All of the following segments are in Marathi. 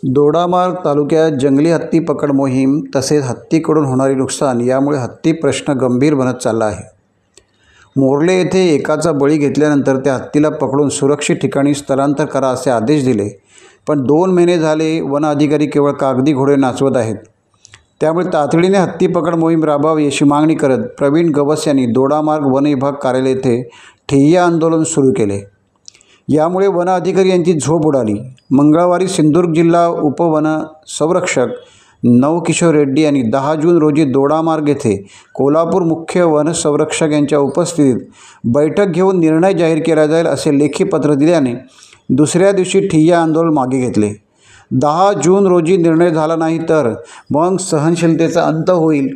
दोडामार्ग तालुक्यात जंगली हत्ती पकड मोहीम तसेच हत्तीकडून होणारे नुकसान यामुळे हत्ती प्रश्न गंभीर बनत चालला आहे। मोर्ले येथे एकाचा बळी घेतल्यानंतर त्या हत्तीला पकडून सुरक्षित ठिकाणी स्थलांतर करा असे आदेश दिले, पण 2 महिने झाले वन अधिकारी केवळ कागदी घोडे नाचवत आहेत। त्यामुळे तातडीने हत्ती पकड मोहीम राबवावी अशी मागणी करत प्रवीण गवस यांनी दोडामार्ग वन विभाग कार्यालय येथे ठिय्या आंदोलन सुरू केले। यामुळे वन अधिकारी यांची झोप उडाली। मंगळवारी सिंधुदुर्ग जिल्हा उपवन संरक्षक नवकिशोर रेड्डी यांनी 10 जून रोजी दोडामार्ग येथे कोल्हापूर मुख्य वन संरक्षक यांच्या उपस्थितीत बैठक घेऊन निर्णय जाहीर केला जाईल असे लेखी पत्र दिल्याने दुसऱ्या दिवशी ठिय्या आंदोलन मागे घेतले। 10 जून रोजी निर्णय झाला नाही तर मग सहनशीलतेचा अंत होईल,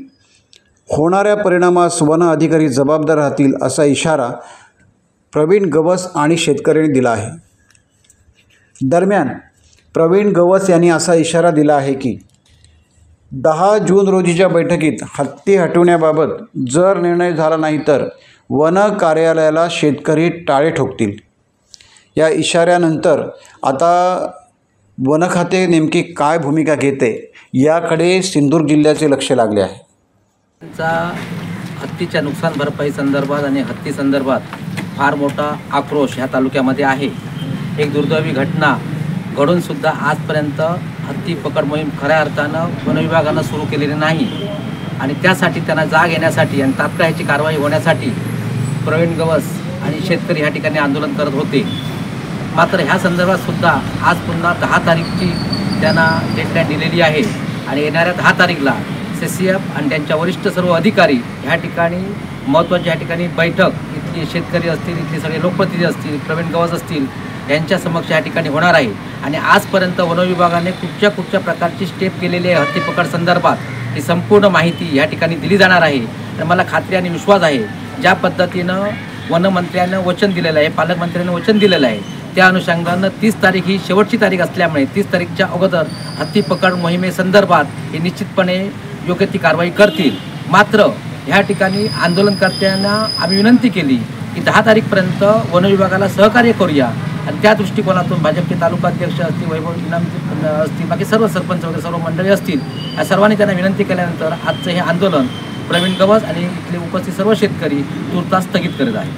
होणाऱ्या परिणामास वन अधिकारी जबाबदार राहतील असा इशारा प्रवीण गवस आणि शेतकऱ्यांनी दिला आहे। दरम्यान प्रवीण गवस यांनी असा इशारा दिला आहे की 10 जून रोजीच्या बैठकीत हत्ती हटवण्याबाबत जर निर्णय झाला नाही तर वन कार्यालयाला शेतकरी टाळे ठोकतील। या इशाऱ्यानंतर आता वन खाते नेमकी काय भूमिका घेते याकडे सिंधुदुर्ग जिल्ह्याचे लक्ष लागले आहे। हत्तीच्या नुकसान भरपाई संदर्भात आणि हत्ती संदर्भात फार मोठा आक्रोश ह्या तालुक्यामध्ये आहे। एक दुर्दैवी घटना घडून सुद्धा आजपर्यंत हत्ती पकड मोहीम खऱ्या अर्थानं वन विभागानं सुरू केलेली नाही आणि त्यासाठी त्यांना जाग येण्यासाठी आणि तात्काळ ह्याची कारवाई होण्यासाठी प्रवीण गवस आणि शेतकरी ह्या ठिकाणी आंदोलन करत होते। मात्र ह्या संदर्भात सुद्धा आज पुन्हा 10 तारीखची त्यांना डेडलाईन दिलेली आहे आणि येणाऱ्या 10 तारीखला CCF आणि त्यांच्या वरिष्ठ सर्व अधिकारी ह्या ठिकाणी महत्त्वाची ह्या ठिकाणी बैठक इथली शेतकरी असतील, इथले सगळे लोकप्रतिनिधी असतील, प्रवीण गवस असतील यांच्या समक्ष या ठिकाणी होणार आहे। आणि आजपर्यंत वन विभागाने कुठच्या प्रकारची स्टेप केलेली आहे हत्ती पकड संदर्भात ही संपूर्ण माहिती या ठिकाणी दिली जाणार आहे। आणि मला खात्री आणि विश्वास आहे ज्या पद्धतीनं वनमंत्र्यांनं वचन दिलेलं आहे, पालकमंत्र्यांनी वचन दिलेलं आहे, त्या अनुषंगानं 30 तारीख ही शेवटची तारीख असल्यामुळे 30 तारीखच्या अगोदर हत्ती पकड मोहिमेसंदर्भात हे निश्चितपणे योग्य ती कारवाई करतील। मात्र ह्या ठिकाणी आंदोलनकर्त्यांना आम्ही विनंती केली की 10 तारीखपर्यंत वन विभागाला सहकार्य करूया आणि त्या दृष्टिकोनातून भाजपचे तालुकाध्यक्ष असतील, वैभव इनाम असतील, बाकी सर्व सरपंच वगैरे सर्व मंडळी असतील या सर्वांनी त्यांना विनंती केल्यानंतर आजचं हे आंदोलन प्रवीण गवस आणि इथले उपस्थित सर्व शेतकरी तुर्तास स्थगित करत आहे।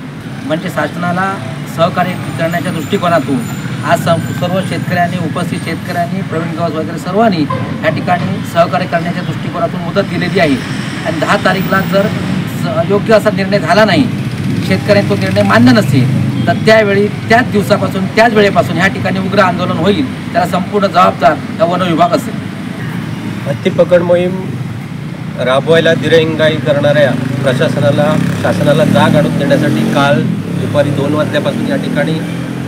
म्हणजे शासनाला सहकार्य करण्याच्या दृष्टिकोनातून आज सर्व शेतकऱ्यांनी, उपस्थित शेतकऱ्यांनी, प्रवीण गवस वगैरे सर्वांनी या ठिकाणी सहकार्य करण्याच्या दृष्टिकोनातून मुदत दिलेली आहे आणि 10 तारीखला जर योग्य असा निर्णय झाला नाही, शेतकऱ्यांनी तो निर्णय मान्य नसेल तर त्यावेळी त्याच दिवसापासून त्याच वेळेपासून ह्या ठिकाणी उग्र आंदोलन होईल। त्याला संपूर्ण जबाबदार हा वन विभाग असेल। हत्ती पकड मोहीम राबवायला दिरंगाई करणाऱ्या शासनाला जाग आणून देण्यासाठी काल दुपारी 2 वाजल्यापासून या ठिकाणी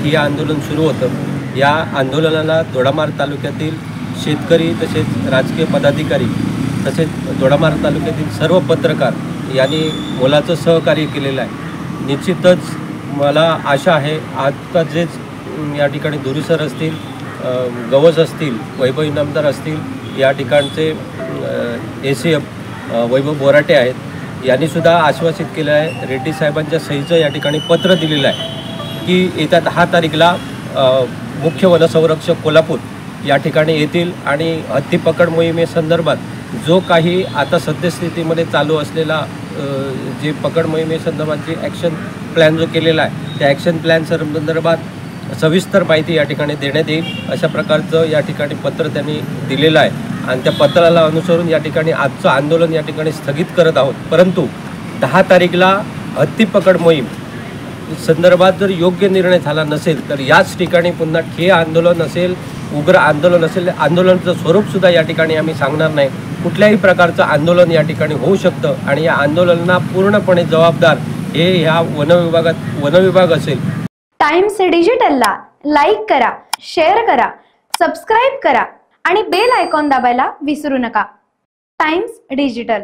ठिय्या आंदोलन सुरू होतं। या आंदोलनाला दोडामार्ग तालुक्यातील शेतकरी तसेच राजकीय पदाधिकारी तसेच दोडामार्ग तालुक्यातील सर्व पत्रकार यांनी मोलाचं सहकार्य केलेलं आहे। निश्चितच मला आशा आहे आता जेच या ठिकाणी धुरी सर असतील, गवस असतील, वैभव इनामदार असतील, या ठिकाणचे ACF वैभव बोराटे आहेत, यांनीसुद्धा आश्वासित केलं आहे, रेड्डी साहेबांच्या सहीचं या ठिकाणी पत्र दिलेलं आहे की येत्या 10 तारीखला मुख्य वनसंरक्षक कोल्हापूर या ठिकाणी येतील आणि हत्ती पकड मोहिमेसंदर्भात जो काही आता सद्यस्थितीमध्ये चालू असलेला जे पकड मोहिमेसंदर्भात जे ॲक्शन प्लॅन जो केलेला आहे त्या ॲक्शन प्लॅन संदर्भात सविस्तर माहिती या ठिकाणी देण्यात येईल अशा प्रकारचं या ठिकाणी पत्र त्यांनी दिलेलं आहे आणि त्या पत्राला अनुसरून या ठिकाणी आजचं आंदोलन या ठिकाणी स्थगित करत आहोत। परंतु 10 तारीखला हत्ती पकड मोहीम संदर्भात जर योग्य निर्णय झाला नसेल तर याच ठिकाणी पुन्हा ठिय्या आंदोलन असेल, उग्र आंदोलन असेल, आंदोलनाचं स्वरूपसुद्धा या ठिकाणी आम्ही सांगणार नाही। कुठल्याही प्रकारचं आंदोलन या ठिकाणी होऊ शकतं आणि या आंदोलनाला पूर्णपणे जबाबदार हे ह्या वन विभाग असेल। टाइम्स डिजिटलला लाईक करा, शेअर करा, सबस्क्राईब करा आणि बेल आयकॉन दाबायला विसरू नका। Times digital.